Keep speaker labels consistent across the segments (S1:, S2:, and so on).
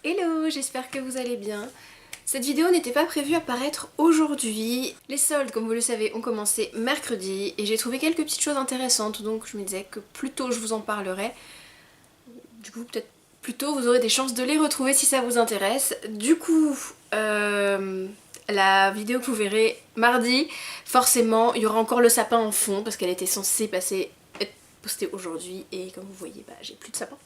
S1: Hello, j'espère que vous allez bien. Cette vidéo n'était pas prévue à paraître aujourd'hui. Les soldes, comme vous le savez, ont commencé mercredi et j'ai trouvé quelques petites choses intéressantes, donc je me disais que plus tôt je vous en parlerai. Du coup, peut-être plus tôt vous aurez des chances de les retrouver si ça vous intéresse. Du coup, la vidéo que vous verrez mardi, forcément, il y aura encore le sapin en fond parce qu'elle était censée être postée aujourd'hui et comme vous voyez, j'ai plus de sapin.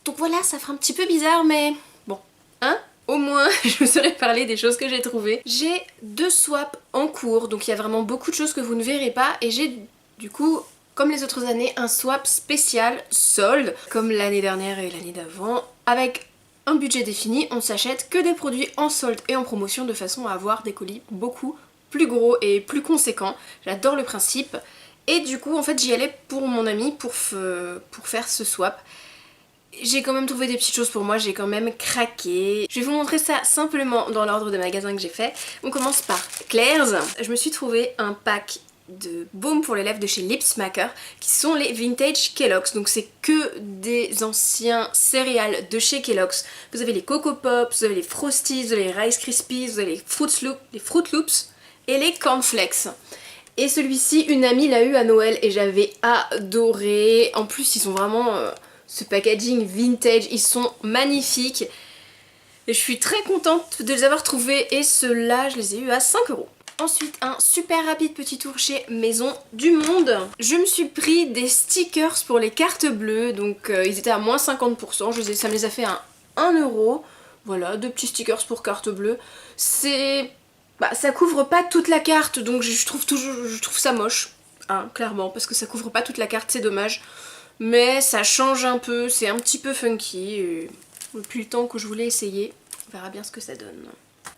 S1: Donc voilà, ça fera un petit peu bizarre, mais bon, hein? Au moins, je vous aurais parlé des choses que j'ai trouvées. J'ai 2 swaps en cours, donc il y a vraiment beaucoup de choses que vous ne verrez pas, et j'ai du coup, comme les autres années, un swap spécial solde, comme l'année dernière et l'année d'avant, avec un budget défini, on s'achète que des produits en solde et en promotion de façon à avoir des colis beaucoup plus gros et plus conséquents. J'adore le principe, et du coup, en fait, j'y allais pour mon ami pour faire ce swap. J'ai quand même trouvé des petites choses pour moi, j'ai quand même craqué. Je vais vous montrer ça simplement dans l'ordre de magasins que j'ai fait. On commence par Claire's. Je me suis trouvé un pack de baumes pour les lèvres de chez Lipsmaker qui sont les Vintage Kellogg's. Donc c'est que des anciens céréales de chez Kellogg's. Vous avez les Coco Pops, vous avez les Frosties, vous avez les Rice Krispies, vous avez les Fruit Loops et les Cornflakes. Et celui-ci, une amie l'a eu à Noël et j'avais adoré. En plus ils sont vraiment... ce packaging vintage, ils sont magnifiques et je suis très contente de les avoir trouvés et ceux-là je les ai eu à 5 €. Ensuite un super rapide petit tour chez Maison du Monde. Je me suis pris des stickers pour les cartes bleues, donc ils étaient à moins 50%, ça me les a fait à 1 €. Voilà, 2 petits stickers pour carte bleue. Ça couvre pas toute la carte, donc je trouve ça moche, hein, clairement, parce que ça couvre pas toute la carte, c'est dommage. Mais ça change un peu, c'est un petit peu funky. Et depuis le temps que je voulais essayer, on verra bien ce que ça donne.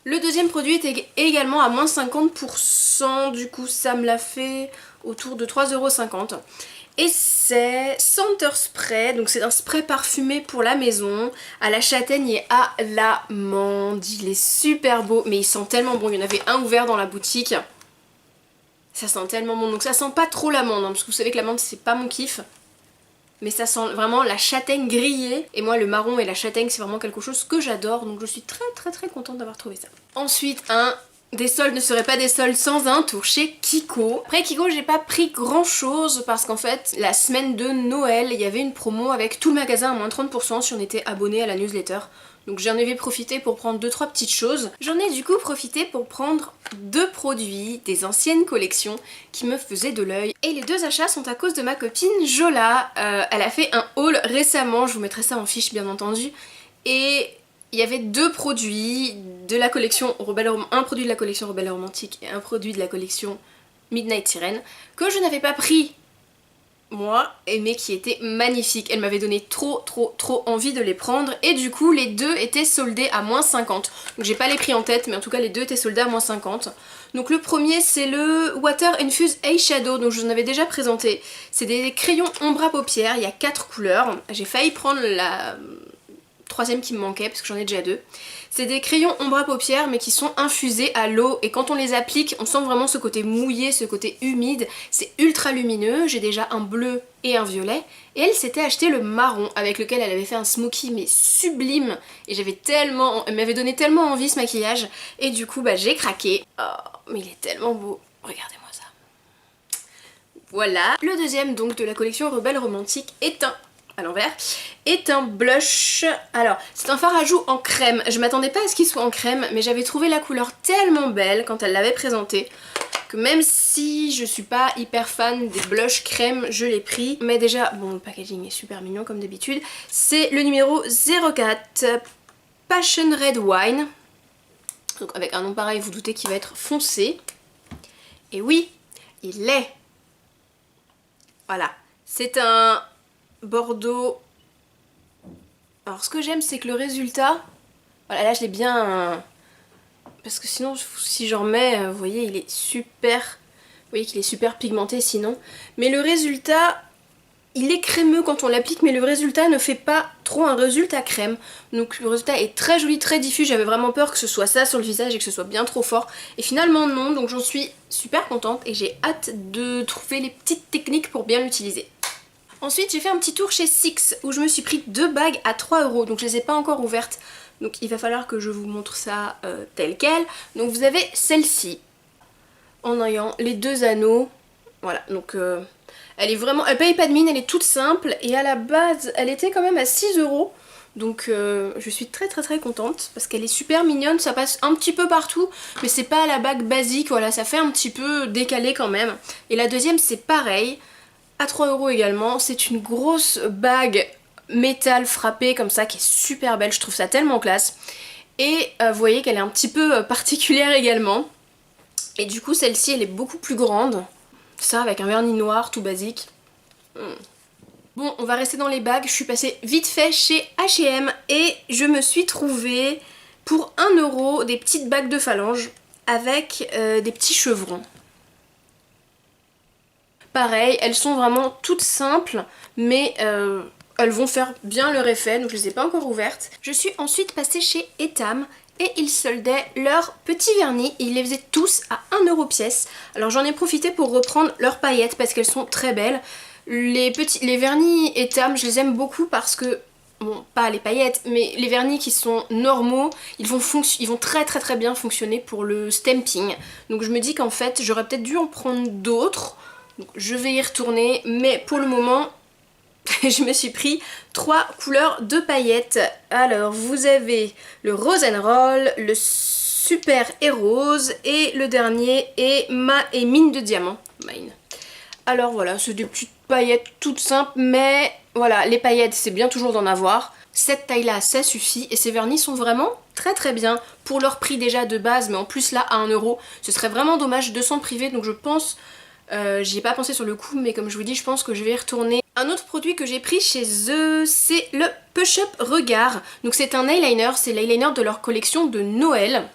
S1: Le deuxième produit était également à moins 50%, du coup ça me l'a fait autour de 3,50 €. Et c'est Scenter Spray, donc c'est un spray parfumé pour la maison, à la châtaigne et à l'amande. Il est super beau, mais il sent tellement bon. Il y en avait un ouvert dans la boutique. Ça sent tellement bon, donc ça sent pas trop l'amande, hein, parce que vous savez que l'amande c'est pas mon kiff. Mais ça sent vraiment la châtaigne grillée. Et moi le marron et la châtaigne c'est vraiment quelque chose que j'adore. Donc je suis très contente d'avoir trouvé ça. Ensuite des soldes ne seraient pas des soldes sans un tour chez Kiko. Après Kiko j'ai pas pris grand chose parce qu'en fait la semaine de Noël il y avait une promo avec tout le magasin à moins 30% si on était abonné à la newsletter. Donc j'en avais profité pour prendre 2-3 petites choses. J'en ai du coup profité pour prendre 2 produits des anciennes collections qui me faisaient de l'œil. Et les 2 achats sont à cause de ma copine Jola. Elle a fait un haul récemment, je vous mettrai ça en fiche bien entendu. Et il y avait 2 produits de la collection un produit de la collection Rebelle Romantique et un produit de la collection Midnight Sirène que je n'avais pas pris moi, mais qui était magnifique. Elle m'avait donné trop envie de les prendre et du coup les 2 étaient soldés à moins 50. Donc j'ai pas les prix en tête mais en tout cas les 2 étaient soldés à moins 50. Donc le premier c'est le Water Infused Eyeshadow, donc je vous en avais déjà présenté. C'est des crayons ombre à paupières, il y a 4 couleurs. J'ai failli prendre la 3ème qui me manquait parce que j'en ai déjà 2. C'est des crayons ombre à paupières mais qui sont infusés à l'eau et quand on les applique on sent vraiment ce côté mouillé, ce côté humide. C'est ultra lumineux, j'ai déjà un bleu et un violet et elle s'était acheté le marron avec lequel elle avait fait un smoky mais sublime et elle m'avait donné tellement envie ce maquillage et du coup j'ai craqué. Oh mais il est tellement beau, regardez-moi ça. Voilà, le deuxième donc de la collection Rebelle Romantique est à l'envers, est un blush. Alors, c'est un fard à joues en crème. Je m'attendais pas à ce qu'il soit en crème, mais j'avais trouvé la couleur tellement belle quand elle l'avait présenté que même si je suis pas hyper fan des blushs crème, je l'ai pris. Mais déjà, bon, le packaging est super mignon comme d'habitude. C'est le numéro 04 Passion Red Wine. Donc avec un nom pareil, vous doutez qu'il va être foncé. Et oui, il l'est. Voilà, c'est un Bordeaux. Alors ce que j'aime c'est que le résultat, voilà là je l'ai bien, parce que sinon si j'en mets, vous voyez il est super, vous voyez qu'il est super pigmenté sinon, mais le résultat il est crémeux quand on l'applique mais le résultat ne fait pas trop un résultat crème, donc le résultat est très joli, très diffus. J'avais vraiment peur que ce soit ça sur le visage et que ce soit bien trop fort et finalement non, donc j'en suis super contente et j'ai hâte de trouver les petites techniques pour bien l'utiliser. Ensuite j'ai fait un petit tour chez Six où je me suis pris 2 bagues à 3 €, donc je les ai pas encore ouvertes. Donc il va falloir que je vous montre ça tel quel. Donc vous avez celle-ci en ayant les 2 anneaux. Voilà, donc elle est vraiment, elle paye pas de mine, elle est toute simple et à la base elle était quand même à 6 €. Donc je suis très contente parce qu'elle est super mignonne, ça passe un petit peu partout mais c'est pas la bague basique, voilà, ça fait un petit peu décalé quand même. Et la deuxième c'est pareil, à 3 € également, c'est une grosse bague métal frappée comme ça qui est super belle, je trouve ça tellement classe. Et vous voyez qu'elle est un petit peu particulière également. Et du coup celle-ci elle est beaucoup plus grande, ça avec un vernis noir tout basique. Bon, on va rester dans les bagues, je suis passée vite fait chez H&M et je me suis trouvée pour 1 € des petites bagues de phalange avec des petits chevrons. Pareil, elles sont vraiment toutes simples mais elles vont faire bien leur effet, donc je les ai pas encore ouvertes. Je suis ensuite passée chez Etam et ils soldaient leurs petits vernis et ils les faisaient tous à 1 € pièce. Alors j'en ai profité pour reprendre leurs paillettes parce qu'elles sont très belles. Les vernis Etam, je les aime beaucoup parce que, bon, pas les paillettes, mais les vernis qui sont normaux, ils vont très bien fonctionner pour le stamping. Donc je me dis qu'en fait, j'aurais peut-être dû en prendre d'autres. Donc je vais y retourner, mais pour le moment, je me suis pris 3 couleurs de paillettes. Alors vous avez le Rose and Roll, le Super et Rose et le dernier est Mine de Diamant. Mine. Alors voilà, c'est des petites paillettes toutes simples, mais voilà, les paillettes c'est bien toujours d'en avoir. Cette taille là ça suffit et ces vernis sont vraiment très bien pour leur prix déjà de base, mais en plus là à 1 €, ce serait vraiment dommage de s'en priver, donc je pense, j'y ai pas pensé sur le coup, mais comme je vous dis, je pense que je vais y retourner. Un autre produit que j'ai pris chez eux, c'est le Push Up Regard. Donc c'est un eyeliner, c'est l'eyeliner de leur collection de Noël.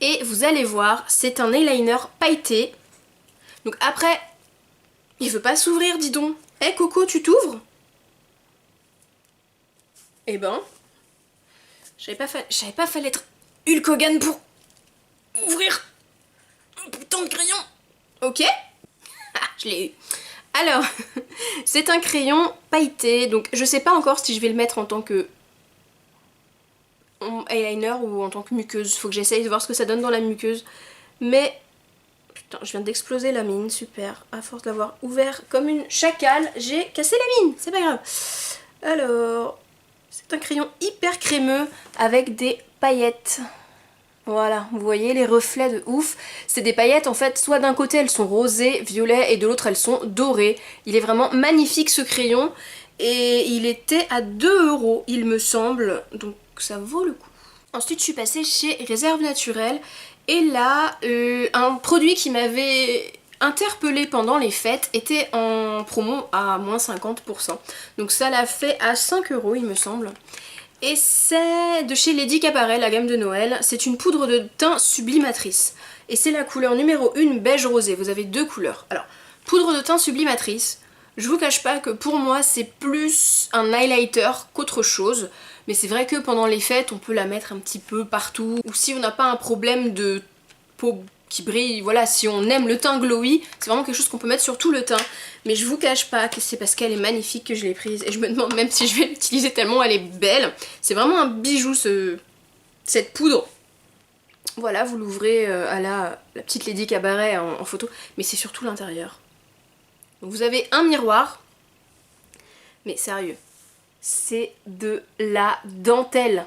S1: Et vous allez voir, c'est un eyeliner pailleté. Donc après, il veut pas s'ouvrir, dis donc. Eh Coco, tu t'ouvres? Eh ben, j'avais pas fallu être Hulk Hogan pour ouvrir un putain de crayon. Ok. Ah, je l'ai eu. Alors, c'est un crayon pailleté, donc je sais pas encore si je vais le mettre en tant que eyeliner ou en tant que muqueuse. Faut que j'essaye de voir ce que ça donne dans la muqueuse. Mais, putain, je viens d'exploser la mine, super. À force d'avoir ouvert comme une chacale, j'ai cassé la mine, c'est pas grave. Alors, c'est un crayon hyper crémeux avec des paillettes. Voilà, vous voyez les reflets de ouf. C'est des paillettes en fait, soit d'un côté elles sont rosées, violet et de l'autre elles sont dorées. Il est vraiment magnifique ce crayon et il était à 2 € il me semble, donc ça vaut le coup. Ensuite je suis passée chez Réserve Naturelle et là un produit qui m'avait interpellée pendant les fêtes était en promo à moins 50%. Donc ça l'a fait à 5 € il me semble. Et c'est de chez Lady Cabaret, la gamme de Noël. C'est une poudre de teint sublimatrice. Et c'est la couleur numéro 1 beige rosé. Vous avez 2 couleurs. Alors, poudre de teint sublimatrice, je vous cache pas que pour moi c'est plus un highlighter qu'autre chose. Mais c'est vrai que pendant les fêtes on peut la mettre un petit peu partout. Ou si on n'a pas un problème de peau qui brille, voilà, si on aime le teint glowy, c'est vraiment quelque chose qu'on peut mettre sur tout le teint. Mais je vous cache pas que c'est parce qu'elle est magnifique que je l'ai prise et je me demande même si je vais l'utiliser tellement elle est belle. C'est vraiment un bijou cette poudre. Voilà, vous l'ouvrez à la petite Lady Cabaret en photo, mais c'est surtout l'intérieur. Donc vous avez un miroir, mais sérieux, c'est de la dentelle.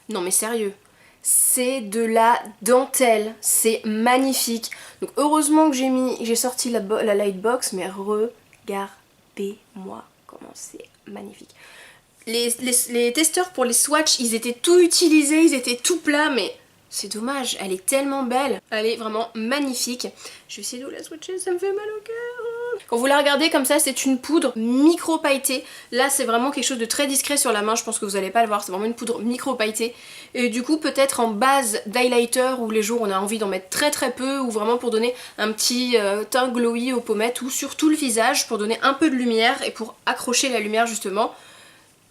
S1: Non mais sérieux. C'est de la dentelle, c'est magnifique. Donc heureusement que j'ai sorti la Lightbox, mais regardez-moi comment c'est magnifique. Les testeurs pour les swatchs, ils étaient tout utilisés, ils étaient tout plats, mais c'est dommage, elle est tellement belle. Elle est vraiment magnifique. Je vais essayer de vous la swatcher, ça me fait mal au cœur. Quand vous la regardez comme ça, c'est une poudre micro pailletée. Là, c'est vraiment quelque chose de très discret sur la main, je pense que vous n'allez pas le voir, c'est vraiment une poudre micro pailletée. Et du coup, peut-être en base d'highlighter, où les jours on a envie d'en mettre très peu, ou vraiment pour donner un petit teint glowy aux pommettes, ou sur tout le visage, pour donner un peu de lumière, et pour accrocher la lumière justement.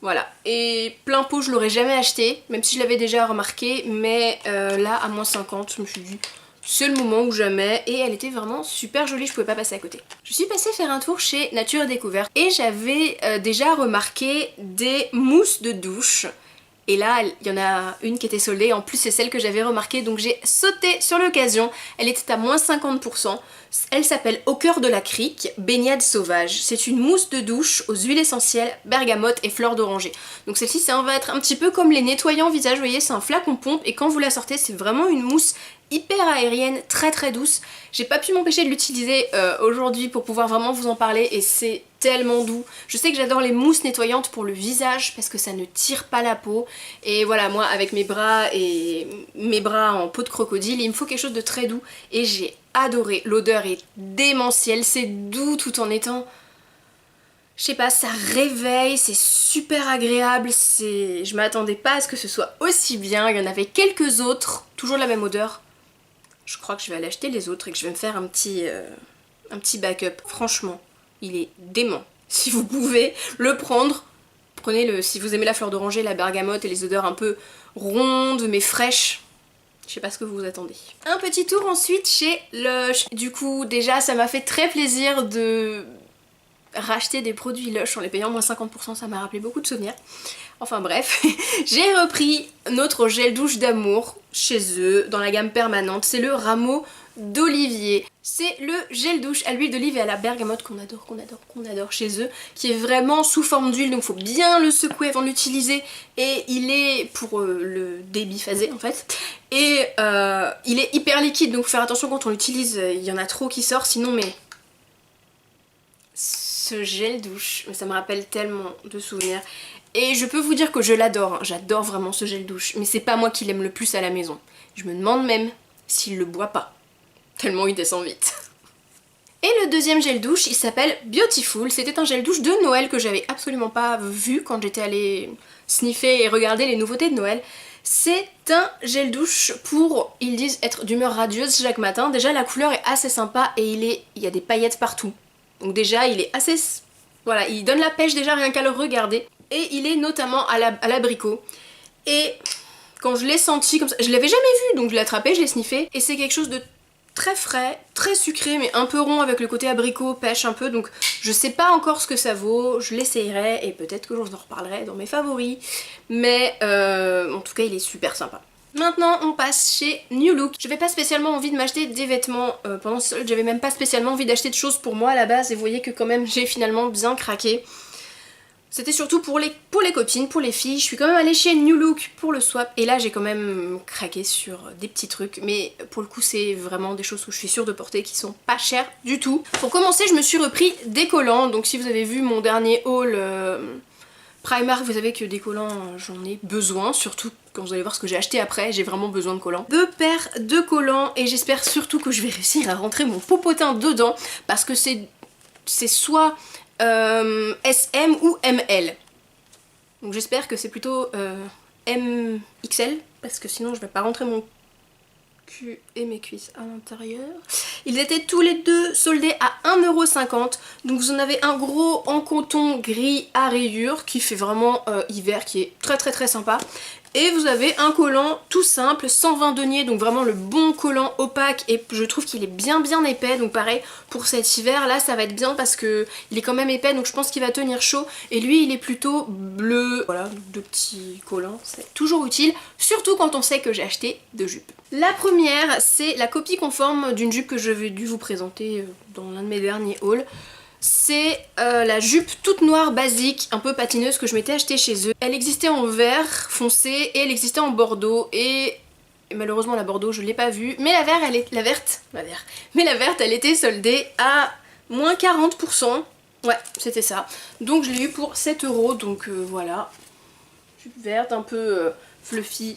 S1: Voilà, et plein pot je l'aurais jamais acheté, même si je l'avais déjà remarqué, mais là à moins 50 je me suis dit c'est le moment ou jamais et elle était vraiment super jolie, je pouvais pas passer à côté. Je suis passée faire un tour chez Nature et Découverte et j'avais déjà remarqué des mousses de douche. Et là, il y en a une qui était soldée, en plus c'est celle que j'avais remarquée, donc j'ai sauté sur l'occasion. Elle était à moins 50%. Elle s'appelle Au cœur de la crique, baignade sauvage. C'est une mousse de douche aux huiles essentielles, bergamote et fleurs d'oranger. Donc celle-ci, ça va être un petit peu comme les nettoyants visage, vous voyez, c'est un flacon pompe et quand vous la sortez, c'est vraiment une mousse hyper aérienne, très très douce. J'ai pas pu m'empêcher de l'utiliser aujourd'hui pour pouvoir vraiment vous en parler et c'est tellement doux. Je sais que j'adore les mousses nettoyantes pour le visage parce que ça ne tire pas la peau. Et voilà, moi avec mes bras et mes bras en peau de crocodile, il me faut quelque chose de très doux et j'ai adoré. L'odeur est démentielle, c'est doux tout en étant... Je sais pas, ça réveille, c'est super agréable, je m'attendais pas à ce que ce soit aussi bien. Il y en avait quelques autres, toujours la même odeur. Je crois que je vais aller acheter les autres et que je vais me faire un petit backup. Franchement, il est dément. Si vous pouvez le prendre, prenez-le. Si vous aimez la fleur d'oranger, la bergamote et les odeurs un peu rondes mais fraîches, je sais pas ce que vous vous attendez. Un petit tour ensuite chez Lush. Du coup, déjà, ça m'a fait très plaisir de racheter des produits Lush en les payant moins 50%, ça m'a rappelé beaucoup de souvenirs. Enfin bref, j'ai repris notre gel douche d'amour chez eux dans la gamme permanente, c'est le rameau d'olivier. C'est le gel douche à l'huile d'olive et à la bergamote qu'on adore chez eux, qui est vraiment sous forme d'huile, donc faut bien le secouer avant de l'utiliser et il est pour le débit phasé en fait. Et il est hyper liquide, donc faut faire attention quand on l'utilise, il y en a trop qui sort sinon mais... Ce gel douche, ça me rappelle tellement de souvenirs. Et je peux vous dire que je l'adore, hein. J'adore vraiment ce gel douche, mais c'est pas moi qui l'aime le plus à la maison. Je me demande même s'il le boit pas, tellement il descend vite. Et le deuxième gel douche, il s'appelle Beautiful. C'était un gel douche de Noël que j'avais absolument pas vu quand j'étais allée sniffer et regarder les nouveautés de Noël. C'est un gel douche pour, ils disent, être d'humeur radieuse chaque matin. Déjà la couleur est assez sympa et il y a des paillettes partout. Donc déjà il est assez... Voilà, il donne la pêche déjà rien qu'à le regarder. Et il est notamment à l'abricot. Et quand je l'ai senti comme ça, je l'avais jamais vu, donc je l'ai attrapé, je l'ai sniffé. Et c'est quelque chose de très frais, très sucré, mais un peu rond avec le côté abricot, pêche un peu. Donc je sais pas encore ce que ça vaut, je l'essayerai et peut-être que je vous en reparlerai dans mes favoris. Mais en tout cas il est super sympa. Maintenant on passe chez New Look. J'avais pas spécialement envie de m'acheter des vêtements pendant ce solde, j'avais même pas spécialement envie d'acheter de choses pour moi à la base et vous voyez que quand même j'ai finalement bien craqué. C'était surtout pour les copines, pour les filles. Je suis quand même allée chez New Look pour le swap et là j'ai quand même craqué sur des petits trucs mais pour le coup c'est vraiment des choses que je suis sûre de porter qui sont pas chères du tout. Pour commencer je me suis repris des collants, donc si vous avez vu mon dernier haul Primark, vous savez que des collants j'en ai besoin, surtout quand vous allez voir ce que j'ai acheté après, j'ai vraiment besoin de collants. 2 paires de collants et j'espère surtout que je vais réussir à rentrer mon popotin dedans parce que c'est soit SM ou ML. Donc j'espère que c'est plutôt MXL parce que sinon je vais pas rentrer mon cul et mes cuisses à l'intérieur. Ils étaient tous les deux soldés à 1,50€. Donc vous en avez un gros en coton gris à rayures qui fait vraiment hiver, qui est très sympa. Et vous avez un collant tout simple, 120 deniers, donc vraiment le bon collant opaque et je trouve qu'il est bien épais. Donc pareil, pour cet hiver là ça va être bien parce que il est quand même épais donc je pense qu'il va tenir chaud. Et lui il est plutôt bleu, voilà, 2 petits collants, c'est toujours utile, surtout quand on sait que j'ai acheté 2 jupes. La première c'est la copie conforme d'une jupe que je vais dû vous présenter dans l'un de mes derniers hauls. C'est la jupe toute noire basique, un peu patineuse que je m'étais achetée chez eux. Elle existait en vert foncé et elle existait en bordeaux et malheureusement la bordeaux je l'ai pas vue. Mais la verte elle était soldée à moins 40%. Ouais c'était ça. Donc je l'ai eu pour 7€, donc voilà. Jupe verte un peu fluffy.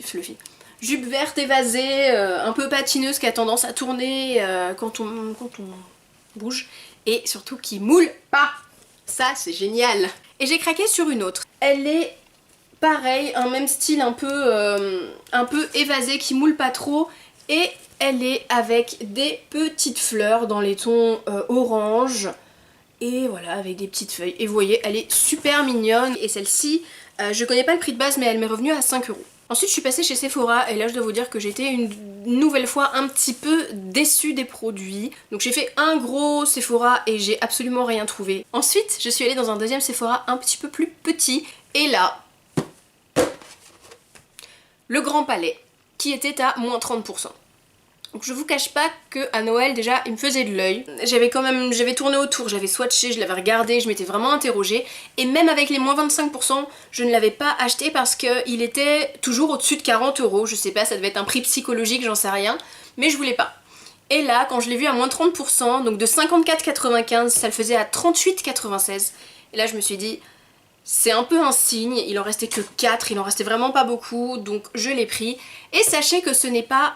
S1: Jupe verte évasée, un peu patineuse qui a tendance à tourner quand on bouge. Et surtout qui moule pas. Ça c'est génial. Et j'ai craqué sur une autre. Elle est pareil, un même style un peu évasé qui moule pas trop. Et elle est avec des petites fleurs dans les tons orange. Et voilà, avec des petites feuilles. Et vous voyez, elle est super mignonne. Et celle-ci, je connais pas le prix de base mais elle m'est revenue à 5€. Ensuite je suis passée chez Sephora et là je dois vous dire que j'étais une nouvelle fois un petit peu déçue des produits. Donc j'ai fait un gros Sephora et j'ai absolument rien trouvé. Ensuite je suis allée dans un deuxième Sephora un petit peu plus petit et là, le Grand Palais qui était à moins 30%. Donc je vous cache pas que à Noël déjà il me faisait de l'œil. J'avais tourné autour, j'avais swatché, je l'avais regardé, je m'étais vraiment interrogée. Et même avec les moins 25%, je ne l'avais pas acheté parce qu'il était toujours au-dessus de 40 €. Je sais pas, ça devait être un prix psychologique, j'en sais rien. Mais je voulais pas. Et là, quand je l'ai vu à moins 30%, donc de 54,95, ça le faisait à 38,96. Et là je me suis dit, c'est un peu un signe, il en restait que 4, il en restait vraiment pas beaucoup, donc je l'ai pris. Et sachez que ce n'est pas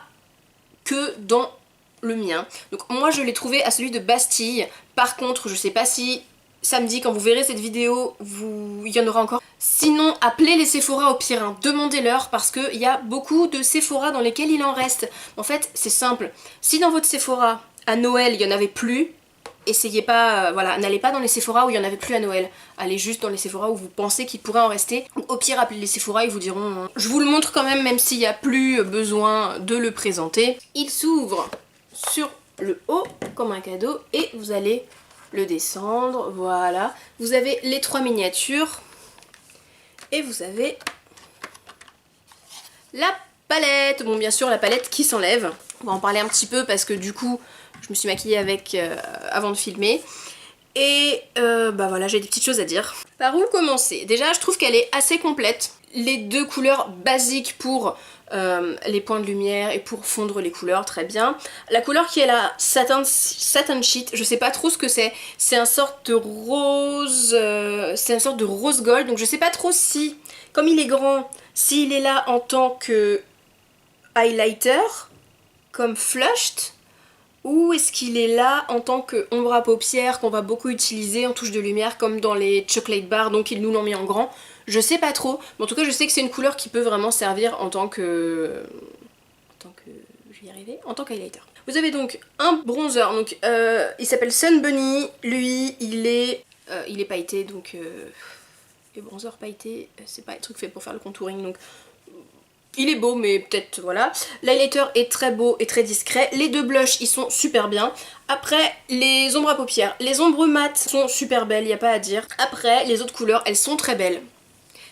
S1: que dans le mien. Donc moi je l'ai trouvé à celui de Bastille. Par contre je sais pas si samedi quand vous verrez cette vidéo il y en aura encore. Sinon appelez les Sephora au pire, hein. Demandez-leur parce qu'il y a beaucoup de Sephora dans lesquels il en reste. En fait c'est simple, si dans votre Sephora à Noël il y en avait plus, essayez pas, voilà, n'allez pas dans les Sephora où il y en avait plus à Noël. Allez juste dans les Sephora où vous pensez qu'il pourrait en rester. Au pire, appelez les Sephora, ils vous diront. Hein. Je vous le montre quand même s'il n'y a plus besoin de le présenter. Il s'ouvre sur le haut comme un cadeau et vous allez le descendre. Voilà. Vous avez les 3 miniatures et vous avez la palette. Bon, bien sûr, la palette qui s'enlève. On va en parler un petit peu parce que du coup, je me suis maquillée avec avant de filmer. Et bah voilà, j'ai des petites choses à dire. Par où commencer? Déjà, je trouve qu'elle est assez complète. Les deux couleurs basiques pour les points de lumière et pour fondre les couleurs, très bien. La couleur qui est la Satin Sheet, je sais pas trop ce que c'est. C'est un sorte de rose, c'est une sorte de rose gold. Donc je sais pas trop si, comme il est grand, s'il est là en tant que highlighter, comme flushed, ou est-ce qu'il est là en tant que ombre à paupières qu'on va beaucoup utiliser en touche de lumière comme dans les chocolate bars, donc ils nous l'ont mis en grand. Je sais pas trop, mais en tout cas je sais que c'est une couleur qui peut vraiment servir en tant que... je vais y arriver, en tant qu'highlighter. Vous avez donc un bronzer, donc il s'appelle Sun Bunny, lui il est pailleté, donc les bronzers pailletés c'est pas un truc fait pour faire le contouring, donc il est beau mais peut-être voilà. L'highlighter est très beau et très discret. Les deux blushs ils sont super bien. Après les ombres à paupières, les ombres mates sont super belles, y a pas à dire. Après les autres couleurs elles sont très belles.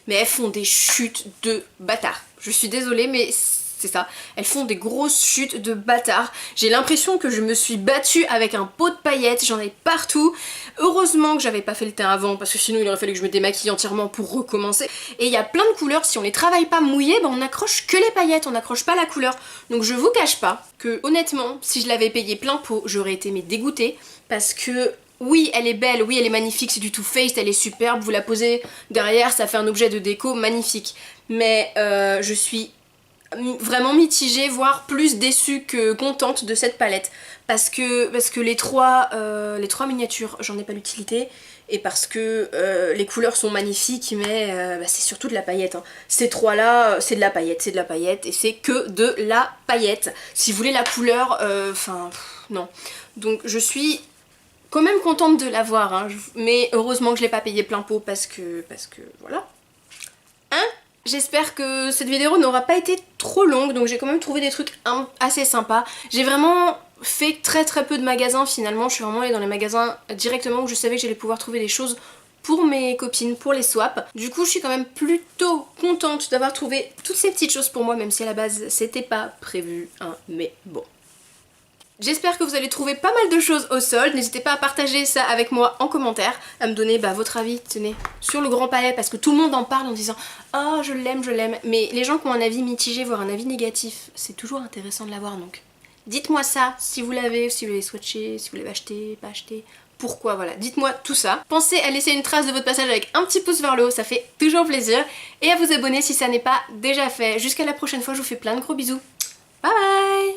S1: Mais elles font des chutes de bâtard. Je suis désolée mais c'est ça. Elles font des grosses chutes de bâtard. J'ai l'impression que je me suis battue avec un pot de paillettes, j'en ai partout. Heureusement que j'avais pas fait le teint avant parce que sinon il aurait fallu que je me démaquille entièrement pour recommencer. Et il y a plein de couleurs, si on les travaille pas mouillées, ben on n'accroche que les paillettes, on n'accroche pas la couleur. Donc je vous cache pas que honnêtement, si je l'avais payé plein pot, j'aurais été dégoûtée parce que oui, elle est belle, oui, elle est magnifique, c'est du Too Faced, elle est superbe, vous la posez derrière, ça fait un objet de déco magnifique. Mais je suis vraiment mitigée, voire plus déçue que contente de cette palette. Parce que les trois miniatures, j'en ai pas l'utilité. Et parce que les couleurs sont magnifiques, mais bah, c'est surtout de la paillette. Hein. Ces trois-là, c'est de la paillette, et c'est que de la paillette. Si vous voulez la couleur, enfin, non. Donc je suis quand même contente de l'avoir, hein, mais heureusement que je l'ai pas payé plein pot parce que voilà. Hein? J'espère que cette vidéo n'aura pas été trop longue, donc j'ai quand même trouvé des trucs assez sympas. J'ai vraiment fait très peu de magasins finalement, je suis vraiment allée dans les magasins directement où je savais que j'allais pouvoir trouver des choses pour mes copines, pour les swaps. Du coup je suis quand même plutôt contente d'avoir trouvé toutes ces petites choses pour moi, même si à la base c'était pas prévu, hein, mais bon. J'espère que vous allez trouver pas mal de choses au solde, n'hésitez pas à partager ça avec moi en commentaire, à me donner votre avis, tenez, sur le Grand Palais, parce que tout le monde en parle en disant « Oh, je l'aime, mais les gens qui ont un avis mitigé, voire un avis négatif, c'est toujours intéressant de l'avoir, donc dites-moi ça, si vous l'avez swatché, si vous l'avez acheté, pas acheté, pourquoi, voilà, dites-moi tout ça. Pensez à laisser une trace de votre passage avec un petit pouce vers le haut, ça fait toujours plaisir, et à vous abonner si ça n'est pas déjà fait. Jusqu'à la prochaine fois, je vous fais plein de gros bisous, bye bye.